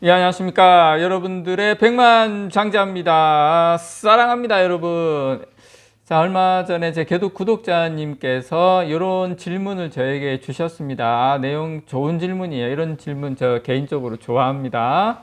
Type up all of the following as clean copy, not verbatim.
예, 안녕하십니까. 여러분들의 백만장자입니다. 사랑합니다, 여러분. 자, 얼마 전에 제 구독자님께서 이런 질문을 저에게 주셨습니다. 내용 좋은 질문이에요. 이런 질문 저 개인적으로 좋아합니다.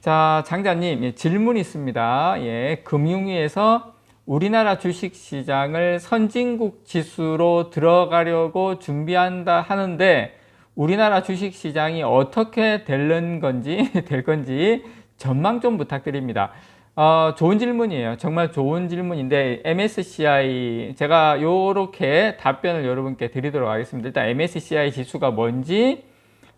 자, 장자님, 예, 질문이 있습니다. 예, 금융위에서 우리나라 주식시장을 선진국 지수로 들어가려고 준비한다 하는데 우리나라 주식시장이 어떻게 될 건지 전망 좀 부탁드립니다. 좋은 질문이에요. 정말 좋은 질문인데 MSCI 제가 요렇게 답변을 여러분께 드리도록 하겠습니다. 일단 MSCI 지수가 뭔지,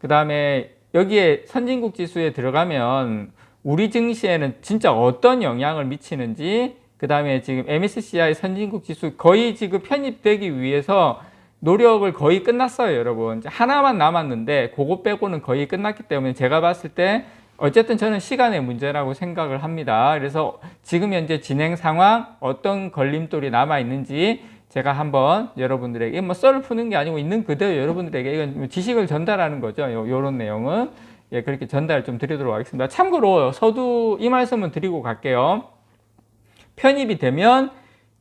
그 다음에 여기에 선진국 지수에 들어가면 우리 증시에는 진짜 어떤 영향을 미치는지, 그 다음에 지금 MSCI 선진국 지수 거의 지금 편입되기 위해서 노력을 거의 끝났어요, 여러분. 하나만 남았는데 그거 빼고는 거의 끝났기 때문에 제가 봤을 때 어쨌든 저는 시간의 문제라고 생각을 합니다. 그래서 지금 현재 진행 상황, 어떤 걸림돌이 남아 있는지 제가 한번 여러분들에게 뭐 썰을 푸는 게 아니고 있는 그대로 여러분들에게 이건 지식을 전달하는 거죠. 요런 내용은 예, 그렇게 전달 좀 드리도록 하겠습니다. 참고로 서두 이 말씀은 드리고 갈게요. 편입이 되면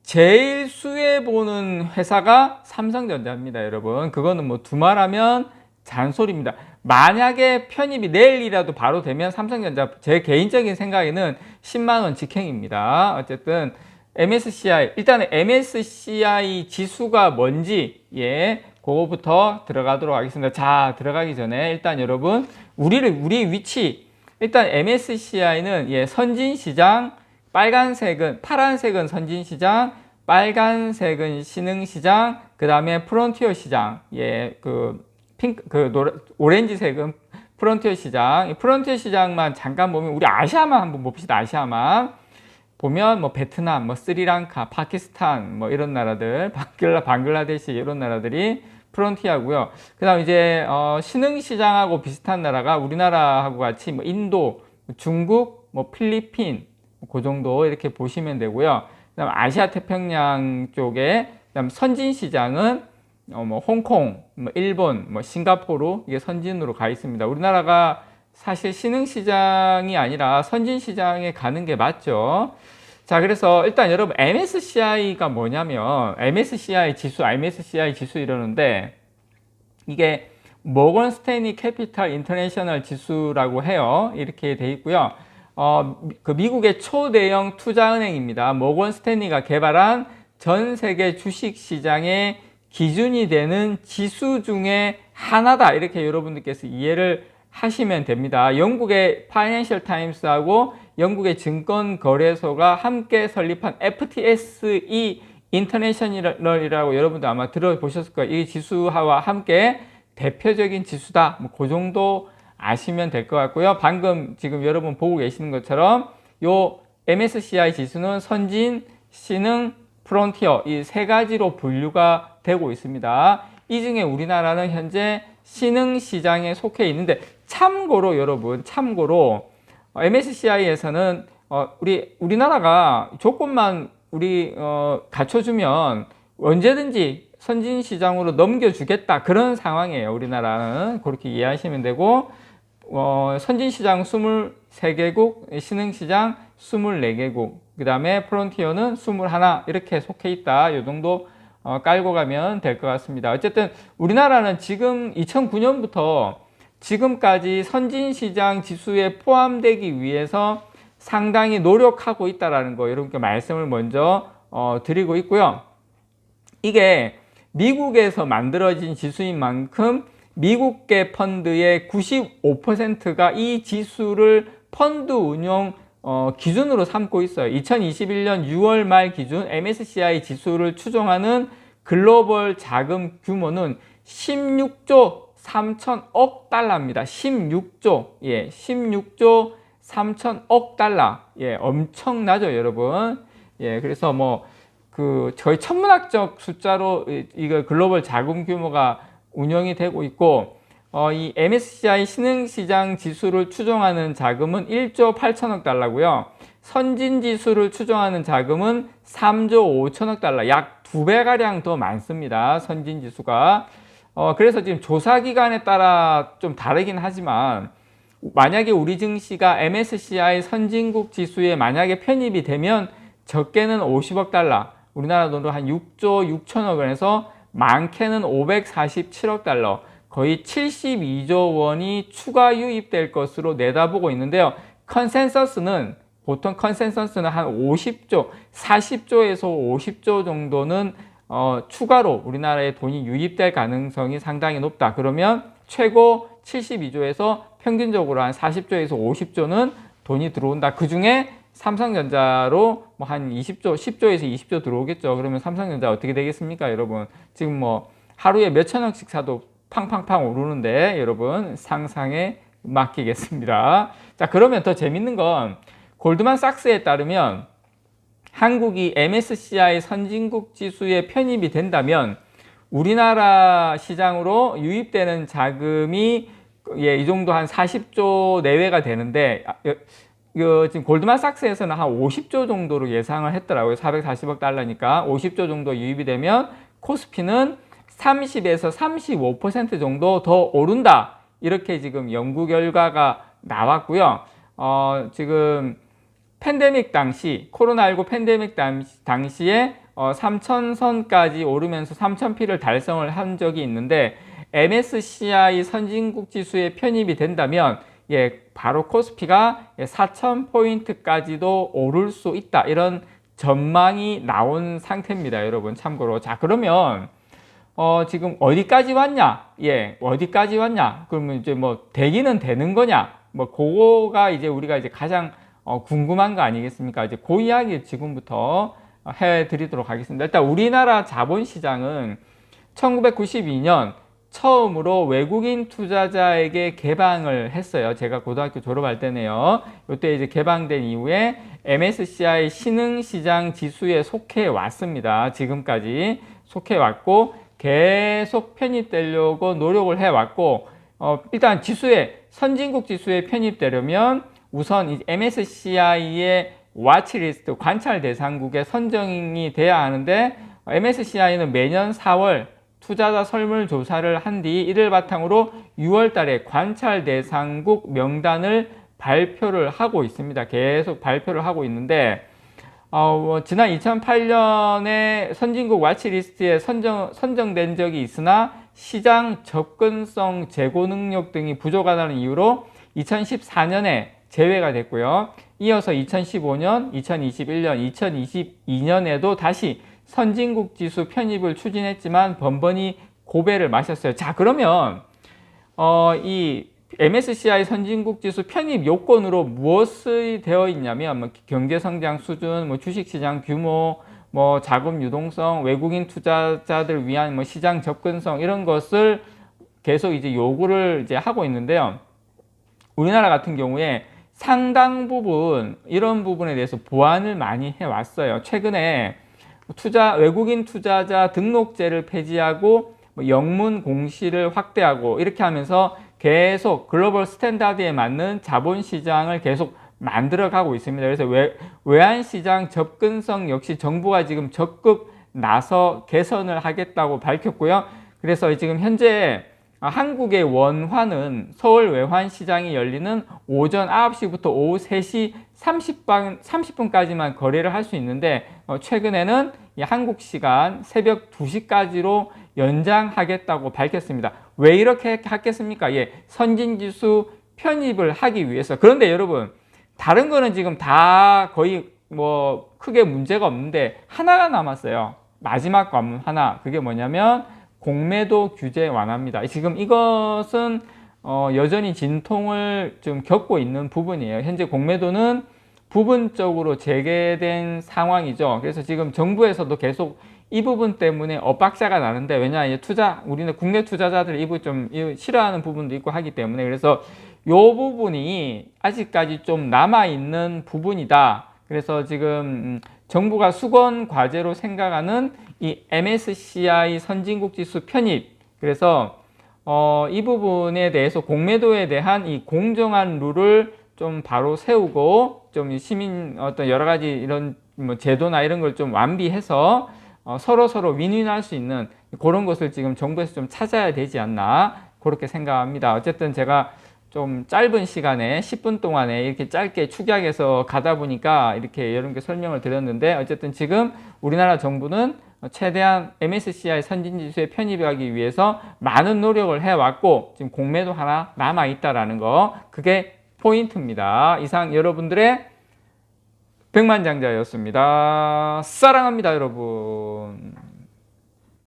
제일 수혜 보는 회사가 삼성전자입니다, 여러분. 그거는 뭐 두말하면 잔소리입니다. 만약에 편입이 내일이라도 바로 되면 삼성전자, 제 개인적인 생각에는 10만 원 직행입니다. 어쨌든 MSCI, 일단은 MSCI 지수가 뭔지, 예, 그거부터 들어가도록 하겠습니다. 자, 들어가기 전에 일단 여러분, 우리 위치, 일단 MSCI는 예, 선진시장, 파란색은 선진시장, 빨간색은 신흥시장, 그 다음에 프론티어 시장, 예, 오렌지색은 프론티어 시장. 프론티어 시장만 잠깐 보면, 우리 아시아만 한번 봅시다. 아시아만 보면 뭐 베트남, 뭐 스리랑카, 파키스탄, 뭐 이런 나라들, 방글라데시 이런 나라들이 프론티어고요. 그 다음 이제 신흥시장하고 비슷한 나라가 우리나라하고 같이 뭐 인도, 중국, 뭐 필리핀, 그 정도 이렇게 보시면 되고요. 그다음 아시아 태평양 쪽에, 그다음 선진 시장은 뭐 홍콩, 뭐 일본, 뭐 싱가포르, 이게 선진으로 가 있습니다. 우리나라가 사실 신흥 시장이 아니라 선진 시장에 가는 게 맞죠. 자, 그래서 일단 여러분 MSCI가 뭐냐면 MSCI 지수 이러는데 이게 모건 스탠리 캐피탈 인터내셔널 지수라고 해요. 이렇게 돼 있고요. 그 미국의 초대형 투자은행입니다. 모건 스탠리가 개발한 전 세계 주식시장의 기준이 되는 지수 중에 하나다. 이렇게 여러분들께서 이해를 하시면 됩니다. 영국의 파이낸셜 타임스하고 영국의 증권거래소가 함께 설립한 FTSE 인터내셔널이라고 여러분들 아마 들어보셨을 거예요. 이 지수와 함께 대표적인 지수다. 뭐 그 정도 아시면 될 것 같고요. 방금 지금 여러분 보고 계시는 것처럼 요 MSCI 지수는 선진, 신흥, 프론티어 이 세 가지로 분류가 되고 있습니다. 이 중에 우리나라는 현재 신흥 시장에 속해 있는데, 참고로 여러분, MSCI에서는 우리나라가 조건만 갖춰주면 언제든지 선진 시장으로 넘겨주겠다, 그런 상황이에요. 우리나라는 그렇게 이해하시면 되고, 선진시장 23개국, 신흥시장 24개국, 그 다음에 프론티어는 21 이렇게 속해 있다. 이 정도 깔고 가면 될 것 같습니다. 어쨌든 우리나라는 지금 2009년부터 지금까지 선진시장 지수에 포함되기 위해서 상당히 노력하고 있다는 거 여러분께 말씀을 먼저 드리고 있고요. 이게 미국에서 만들어진 지수인 만큼 미국계 펀드의 95%가 이 지수를 펀드 운용 기준으로 삼고 있어요. 2021년 6월 말 기준 MSCI 지수를 추종하는 글로벌 자금 규모는 16조 3천억 달러입니다. 16조, 예, 16조 3천억 달러. 예, 엄청나죠, 여러분. 예, 그래서 거의 천문학적 숫자로 이거 글로벌 자금 규모가 운영이 되고 있고, 이 MSCI 신흥시장 지수를 추종하는 자금은 1조 8천억 달러고요. 선진지수를 추종하는 자금은 3조 5천억 달러, 약 2배가량 더 많습니다. 선진지수가. 그래서 지금 조사기관에 따라 좀 다르긴 하지만 만약에 우리 증시가 MSCI 선진국 지수에 만약에 편입이 되면 적게는 50억 달러, 우리나라 돈으로 한 6조 6천억 원에서 많게는 547억 달러, 거의 72조 원이 추가 유입될 것으로 내다보고 있는데요. 보통 컨센서스는 한 50조, 40조에서 50조 정도는 추가로 우리나라에 돈이 유입될 가능성이 상당히 높다. 그러면 최고 72조에서 평균적으로 한 40조에서 50조는 돈이 들어온다. 그 중에 삼성전자로 뭐 한 20조, 10조에서 20조 들어오겠죠. 그러면 삼성전자 어떻게 되겠습니까, 여러분? 지금 뭐 하루에 몇 천억씩 사도 팡팡팡 오르는데 여러분 상상에 맡기겠습니다. 자, 그러면 더 재밌는 건 골드만삭스에 따르면 한국이 MSCI 선진국 지수에 편입이 된다면 우리나라 시장으로 유입되는 자금이 이 정도 한 40조 내외가 되는데 지금 골드만삭스에서는 한 50조 정도로 예상을 했더라고요. 440억 달러니까 50조 정도 유입이 되면 코스피는 30에서 35% 정도 더 오른다. 이렇게 지금 연구 결과가 나왔고요. 지금 팬데믹 당시, 코로나19 팬데믹 당시에 3,000선까지 오르면서 3,000피를 달성을 한 적이 있는데 MSCI 선진국 지수에 편입이 된다면 바로 코스피가 4,000포인트까지도 오를 수 있다. 이런 전망이 나온 상태입니다, 여러분. 참고로. 자, 그러면 지금 어디까지 왔냐? 어디까지 왔냐? 그러면 이제 뭐 되기는 되는 거냐? 뭐 그거가 이제 우리가 이제 가장 궁금한 거 아니겠습니까? 이제 그 이야기 지금부터 해드리도록 하겠습니다. 일단 우리나라 자본시장은 1992년 처음으로 외국인 투자자에게 개방을 했어요. 제가 고등학교 졸업할 때네요. 이때 이제 개방된 이후에 MSCI 신흥시장 지수에 속해 왔습니다. 지금까지 속해 왔고 계속 편입되려고 노력을 해왔고 일단 선진국 지수에 편입되려면 우선 이 MSCI의 와치리스트 관찰 대상국에 선정이 돼야 하는데 MSCI는 매년 4월 투자자 설문조사를 한 뒤 이를 바탕으로 6월 달에 관찰 대상국 명단을 발표를 하고 있습니다. 계속 발표를 하고 있는데 지난 2008년에 선진국 와치리스트에 선정된 적이 있으나 시장 접근성, 재고 능력 등이 부족하다는 이유로 2014년에 제외가 됐고요. 이어서 2015년, 2021년, 2022년에도 다시 선진국 지수 편입을 추진했지만 번번이 고배를 마셨어요. 자, 그러면 이 MSCI 선진국 지수 편입 요건으로 무엇이 되어 있냐면 뭐 경제 성장 수준, 뭐 주식 시장 규모, 뭐 자금 유동성, 외국인 투자자들 위한 뭐 시장 접근성 이런 것을 계속 이제 요구를 이제 하고 있는데요. 우리나라 같은 경우에 상당 부분 이런 부분에 대해서 보완을 많이 해왔어요. 최근에 외국인 투자자 등록제를 폐지하고 영문 공시를 확대하고 이렇게 하면서 계속 글로벌 스탠다드에 맞는 자본시장을 계속 만들어가고 있습니다. 그래서 외환시장 접근성 역시 정부가 지금 적극 나서 개선을 하겠다고 밝혔고요. 그래서 지금 현재 한국의 원화는 서울 외환시장이 열리는 오전 9시부터 오후 3시 30분까지만 거래를 할 수 있는데 최근에는 한국 시간 새벽 2시까지로 연장하겠다고 밝혔습니다. 왜 이렇게 하겠습니까? 선진지수 편입을 하기 위해서. 그런데 여러분, 다른 거는 지금 다 거의 뭐 크게 문제가 없는데 하나가 남았어요. 마지막 관문 하나. 그게 뭐냐면 공매도 규제 완화입니다. 지금 이것은 여전히 진통을 좀 겪고 있는 부분이에요. 현재 공매도는 부분적으로 재개된 상황이죠. 그래서 지금 정부에서도 계속 이 부분 때문에 엇박자가 나는데, 우리는 국내 투자자들이 이 부분 좀 싫어하는 부분도 있고 하기 때문에, 그래서 이 부분이 아직까지 좀 남아있는 부분이다. 그래서 지금 정부가 수건 과제로 생각하는 이 MSCI 선진국 지수 편입, 그래서 이 부분에 대해서 공매도에 대한 이 공정한 룰을 좀 바로 세우고 좀 시민 여러 가지 이런 뭐 제도나 이런 걸 좀 완비해서 서로 윈윈할 수 있는 그런 것을 지금 정부에서 좀 찾아야 되지 않나 그렇게 생각합니다. 어쨌든 제가 좀 짧은 시간에 10분 동안에 이렇게 짧게 축약해서 가다 보니까 이렇게 여러분께 설명을 드렸는데, 어쨌든 지금 우리나라 정부는 최대한 MSCI 선진지수에 편입하기 위해서 많은 노력을 해왔고 지금 공매도 하나 남아있다라는 거, 그게 포인트입니다. 이상 여러분들의 백만장자였습니다. 사랑합니다, 여러분.